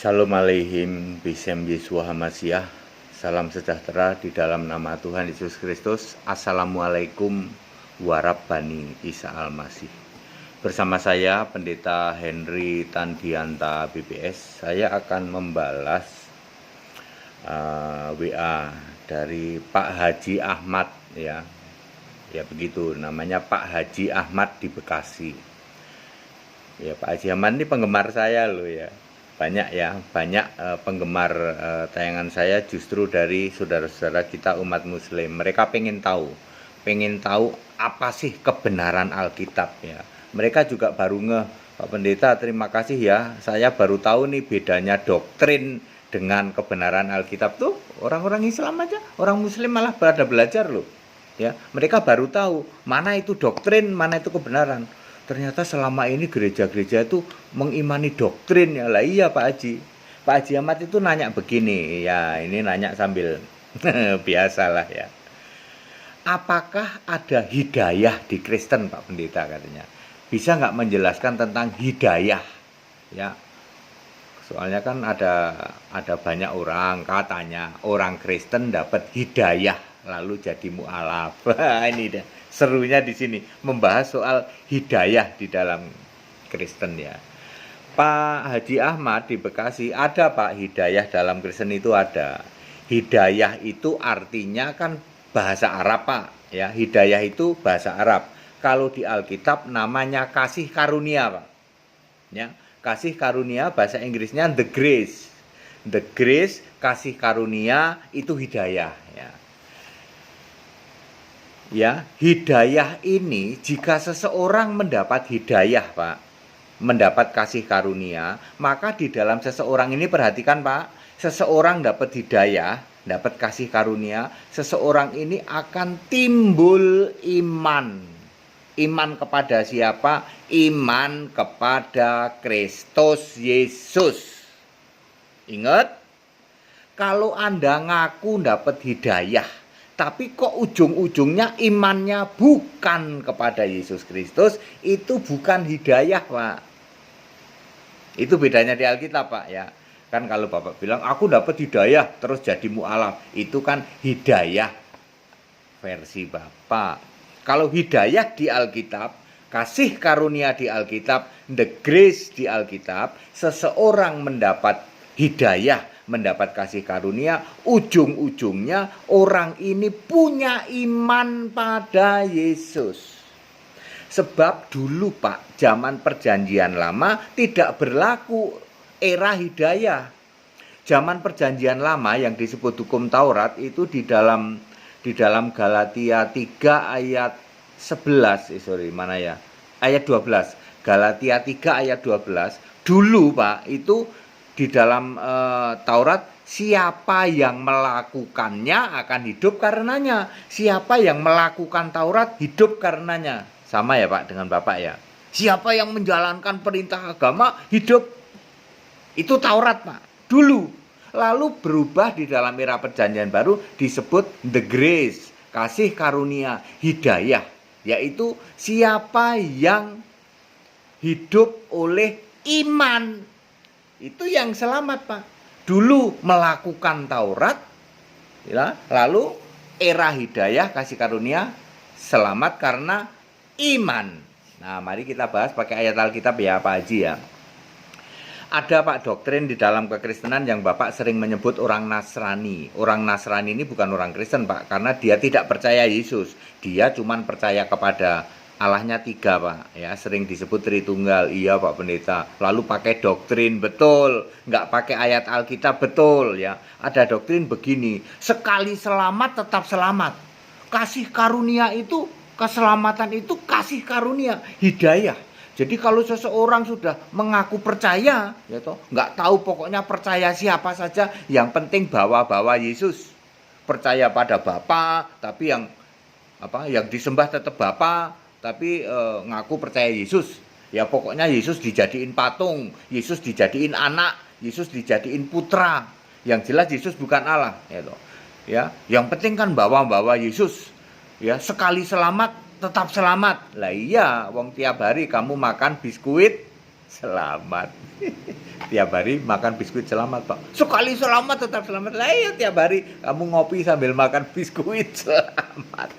Shalom aleihim bisem Yeshua Hamasyah. Salam sejahtera di dalam nama Tuhan Yesus Kristus. Assalamualaikum warabbani Isa Al-Masih. Bersama saya Pendeta Henry Tandianta BPS. Saya akan membalas WA dari Pak Haji Ahmad ya. Ya begitu namanya, Pak Haji Ahmad di Bekasi. Ya, Pak Haji Ahmad ini penggemar saya loh ya. Banyak penggemar tayangan saya justru dari saudara-saudara kita umat muslim. Mereka pengen tahu apa sih kebenaran Alkitab ya. Mereka juga baru Pak Pendeta, terima kasih ya, saya baru tahu nih bedanya doktrin dengan kebenaran Alkitab tuh. Orang-orang Islam aja, orang muslim malah pada belajar loh ya. Mereka baru tahu mana itu doktrin, mana itu kebenaran. Ternyata selama ini gereja-gereja itu mengimani doktrin ya. Lah iya Pak Haji. Pak Haji Ahmad itu nanya begini, ya ini nanya sambil biasalah ya. Apakah ada hidayah di Kristen Pak Pendeta katanya? Bisa nggak menjelaskan tentang hidayah? Ya. Soalnya kan ada banyak orang katanya orang Kristen dapat hidayah lalu jadi mu'alaf. Ini deh serunya di sini membahas soal hidayah di dalam Kristen ya. Pak Haji Ahmad di Bekasi, ada Pak hidayah dalam Kristen itu ada. Hidayah itu artinya kan bahasa Arab Pak ya. Hidayah itu bahasa Arab. Kalau di Alkitab namanya kasih karunia Pak. Ya, kasih karunia bahasa Inggrisnya the grace. The grace, kasih karunia itu hidayah ya. Ya, hidayah ini jika seseorang mendapat hidayah, Pak, mendapat kasih karunia, maka di dalam seseorang ini perhatikan, Pak, seseorang dapat hidayah, dapat kasih karunia, seseorang ini akan timbul iman. Iman kepada siapa? Iman kepada Kristus Yesus. Ingat, kalau Anda ngaku dapat hidayah, tapi kok ujung-ujungnya imannya bukan kepada Yesus Kristus, itu bukan hidayah Pak. Itu bedanya di Alkitab Pak ya. Kan kalau Bapak bilang aku dapat hidayah terus jadi mu'alaf, itu kan hidayah versi Bapak. Kalau hidayah di Alkitab, kasih karunia di Alkitab, the grace di Alkitab, seseorang mendapat hidayah, mendapat kasih karunia, ujung-ujungnya orang ini punya iman pada Yesus. Sebab dulu Pak, zaman perjanjian lama tidak berlaku era hidayah. Zaman perjanjian lama yang disebut hukum Taurat itu di dalam Galatia 3 ayat 11, ayat 12. Galatia 3 ayat 12. Dulu Pak, itu di dalam Taurat, siapa yang melakukannya akan hidup karenanya. Siapa yang melakukan Taurat hidup karenanya. Sama ya Pak dengan Bapak ya. Siapa yang menjalankan perintah agama hidup. Itu Taurat Pak. Dulu. Lalu berubah di dalam era perjanjian baru disebut the grace. Kasih karunia, hidayah. Yaitu siapa yang hidup oleh iman. Itu yang selamat Pak. Dulu melakukan Taurat ya, lalu era hidayah kasih karunia selamat karena iman. Nah mari kita bahas pakai ayat Alkitab ya Pak Haji ya. Ada Pak doktrin di dalam kekristenan yang Bapak sering menyebut orang Nasrani. Orang Nasrani ini bukan orang Kristen Pak, karena dia tidak percaya Yesus. Dia cuma percaya kepada Allahnya tiga Pak, ya sering disebut Tritunggal, iya Pak Pendeta. Lalu pakai doktrin betul, nggak pakai ayat Alkitab betul ya. Ada doktrin begini, sekali selamat tetap selamat. Kasih karunia itu, keselamatan itu kasih karunia, hidayah. Jadi kalau seseorang sudah mengaku percaya, ya toh, nggak tahu pokoknya percaya siapa saja, yang penting bawa Yesus. Percaya pada Bapa, tapi yang disembah tetap Bapa. Tapi ngaku percaya Yesus. Ya pokoknya Yesus dijadiin patung, Yesus dijadiin anak, Yesus dijadiin putra. Yang jelas Yesus bukan Allah, ya. Yang penting kan bawa Yesus. Ya, sekali selamat tetap selamat. Lah iya, wong tiap hari kamu makan biskuit selamat. Tiap hari makan biskuit selamat, Pak. Sekali selamat tetap selamat. Lah iya, tiap hari kamu ngopi sambil makan biskuit selamat.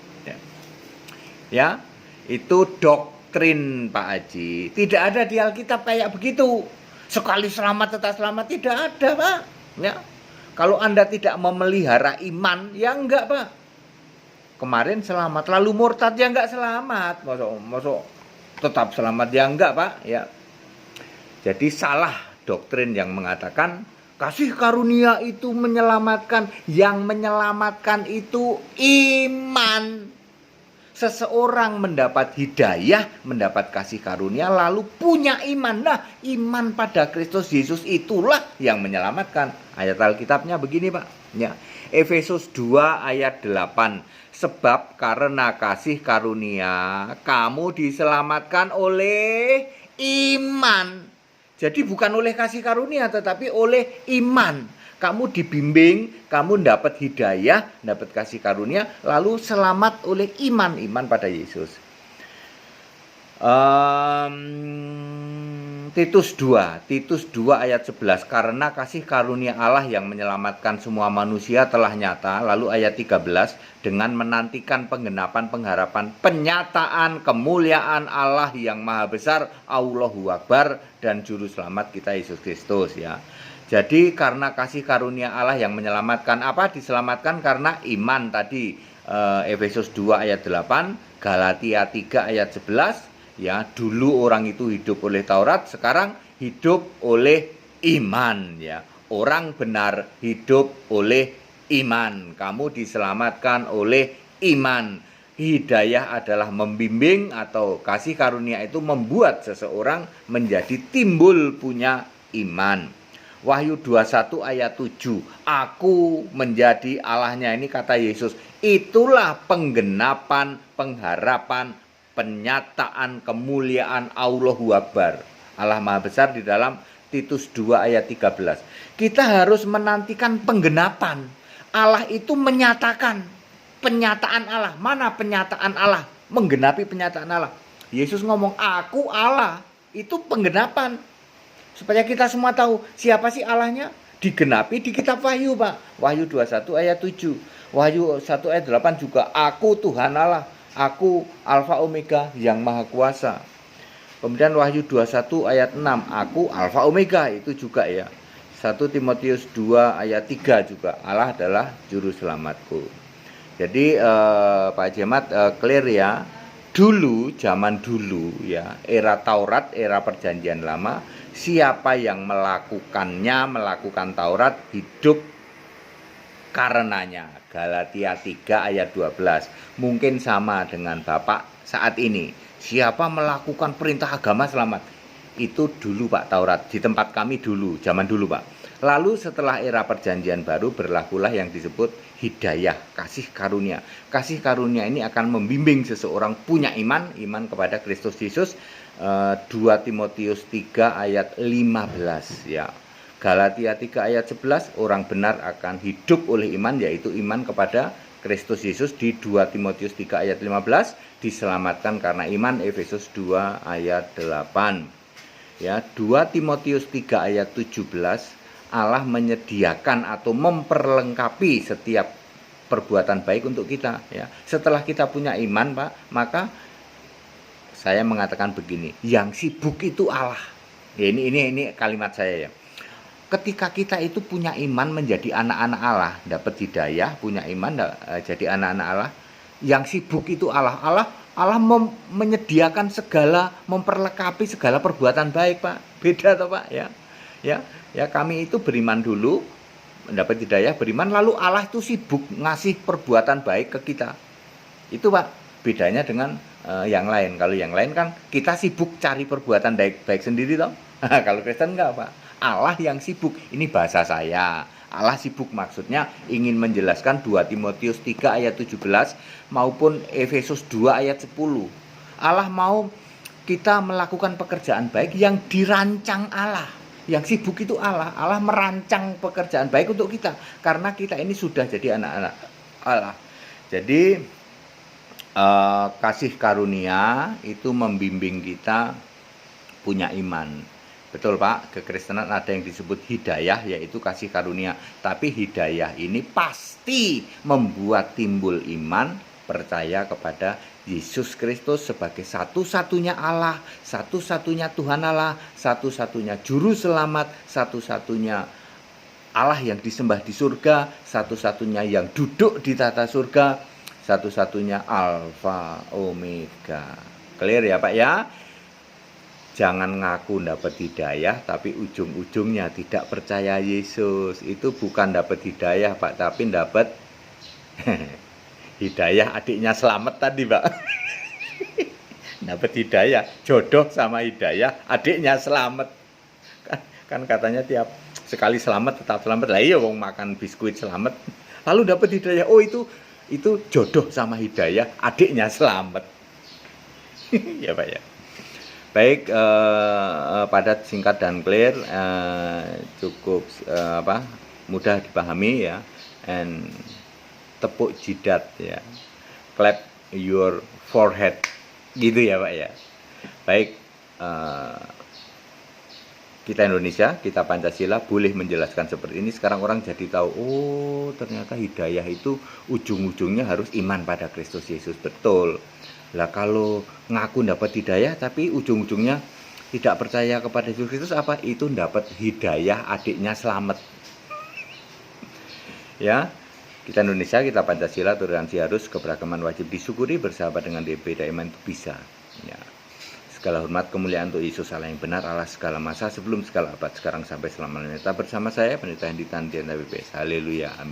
Ya, itu doktrin Pak Haji. Tidak ada di Alkitab kayak begitu. Sekali selamat tetap selamat, tidak ada, Pak. Ya. Kalau Anda tidak memelihara iman, ya enggak, Pak. Kemarin selamat, lalu murtad ya enggak selamat. Masuk tetap selamat ya enggak, Pak, ya. Jadi salah doktrin yang mengatakan kasih karunia itu menyelamatkan. Yang menyelamatkan itu iman. Seseorang mendapat hidayah, mendapat kasih karunia, lalu punya iman. Nah, iman pada Kristus Yesus itulah yang menyelamatkan. Ayat Alkitabnya begini, Pak. Ya. Efesus 2 ayat 8. Sebab karena kasih karunia, kamu diselamatkan oleh iman. Jadi bukan oleh kasih karunia, tetapi oleh iman. Kamu dibimbing, kamu dapat hidayah, dapat kasih karunia, lalu selamat oleh iman pada Yesus. Titus 2 ayat 11. Karena kasih karunia Allah yang menyelamatkan semua manusia telah nyata. Lalu ayat 13, dengan menantikan penggenapan pengharapan penyataan kemuliaan Allah yang maha besar, Allahu Akbar, dan juru selamat kita Yesus Kristus, ya. Jadi karena kasih karunia Allah yang menyelamatkan, apa diselamatkan? Karena iman tadi, Efesus 2 ayat 8, Galatia 3 ayat 11, ya. Dulu orang itu hidup oleh Taurat, sekarang hidup oleh iman, ya. Orang benar hidup oleh iman. Kamu diselamatkan oleh iman. Hidayah adalah membimbing, atau kasih karunia itu membuat seseorang menjadi timbul punya iman. Wahyu 21 ayat 7. Aku menjadi Allahnya, ini kata Yesus. Itulah penggenapan, pengharapan, penyataan kemuliaan Allahu Akbar, Allah Maha Besar, di dalam Titus 2 ayat 13. Kita harus menantikan penggenapan. Allah itu menyatakan penyataan Allah. Mana penyataan Allah? Menggenapi penyataan Allah. Yesus ngomong, aku Allah. Itu penggenapan. Supaya kita semua tahu siapa sih Allahnya, digenapi di kitab Wahyu, Pak. Wahyu 21 ayat 7. Wahyu 1 ayat 8 juga, aku Tuhan Allah, aku Alfa Omega yang Maha Kuasa. Kemudian Wahyu 21 ayat 6, aku Alfa Omega, itu juga, ya. 1 Timotius 2 ayat 3 juga, Allah adalah juru selamatku. Jadi Pak Jemat clear, ya. Dulu, zaman dulu, ya, era Taurat, era Perjanjian Lama, siapa yang melakukan Taurat, hidup karenanya. Galatia 3 ayat 12. Mungkin sama dengan Bapak saat ini. Siapa melakukan perintah agama selamat. Itu dulu, Pak, Taurat. Di tempat kami dulu, zaman dulu, Pak. Lalu setelah era Perjanjian Baru berlakulah yang disebut hidayah, kasih karunia. Kasih karunia ini akan membimbing seseorang punya iman kepada Kristus Yesus. 2 Timotius 3 ayat 15, ya. Galatia 3 ayat 11, orang benar akan hidup oleh iman, yaitu iman kepada Kristus Yesus. Di 2 Timotius 3 ayat 15, diselamatkan karena iman, Efesus 2 ayat 8. Ya, 2 Timotius 3 ayat 17, Allah menyediakan atau memperlengkapi setiap perbuatan baik untuk kita, ya. Setelah kita punya iman, Pak, maka saya mengatakan begini, yang sibuk itu Allah. Ya, ini kalimat saya, ya. Ketika kita itu punya iman menjadi anak-anak Allah, dapat hidayah, punya iman jadi anak-anak Allah, yang sibuk itu Allah. Allah menyediakan segala, memperlengkapi segala perbuatan baik, Pak. Beda toh, Pak, ya. Ya, kami itu beriman dulu, mendapat hidayah, beriman, lalu Allah itu sibuk ngasih perbuatan baik ke kita. Itu, Pak, bedanya dengan yang lain. Kalau yang lain kan kita sibuk cari perbuatan baik sendiri toh. Kalau Kristen enggak, Pak. Allah yang sibuk. Ini bahasa saya. Allah sibuk maksudnya ingin menjelaskan 2 Timotius 3 ayat 17 maupun Efesus 2 ayat 10. Allah mau kita melakukan pekerjaan baik yang dirancang Allah. Yang sibuk itu Allah. Allah merancang pekerjaan baik untuk kita karena kita ini sudah jadi anak-anak Allah. Jadi kasih karunia itu membimbing kita punya iman. Betul Pak, kekristenan ada yang disebut hidayah, yaitu kasih karunia. Tapi hidayah ini pasti membuat timbul iman, percaya kepada Yesus Kristus sebagai satu-satunya Allah, satu-satunya Tuhan Allah, satu-satunya Juru Selamat, satu-satunya Allah yang disembah di surga, satu-satunya yang duduk di tata surga, satu-satunya Alfa Omega. Clear ya Pak ya? Jangan ngaku dapat hidayah tapi ujung-ujungnya tidak percaya Yesus. Itu bukan dapat hidayah Pak, tapi dapat hidayah adiknya selamat tadi Pak. Dapat hidayah, jodoh sama hidayah adiknya selamat. Kan katanya tiap sekali selamat tetap selamat. Lah iya wong makan biskuit selamat. Lalu dapat hidayah. Oh itu jodoh sama hidayah adiknya selamat. Ya Pak ya. Baik, padat, singkat dan clear, cukup mudah dipahami ya, and tepuk jidat ya, clap your forehead, gitu ya Pak ya. Baik, kita Indonesia, kita Pancasila boleh menjelaskan seperti ini. Sekarang orang jadi tahu, oh ternyata hidayah itu ujung-ujungnya harus iman pada Kristus Yesus. Betul. Lah kalau ngaku dapat hidayah tapi ujung-ujungnya tidak percaya kepada Yesus Kristus, apa itu dapat hidayah adiknya selamat. Ya, kita Indonesia, kita Pancasila, toleransi harus, keberagaman wajib disyukuri, bersahabat dengan beda iman itu bisa. Ya. Segala hormat kemuliaan untuk Yesus Allah yang benar, Allah segala masa, sebelum segala abad, sekarang sampai selama-lamanya. Tetap bersama saya Pendeta Hendy Tandian WPS. Haleluya, amin.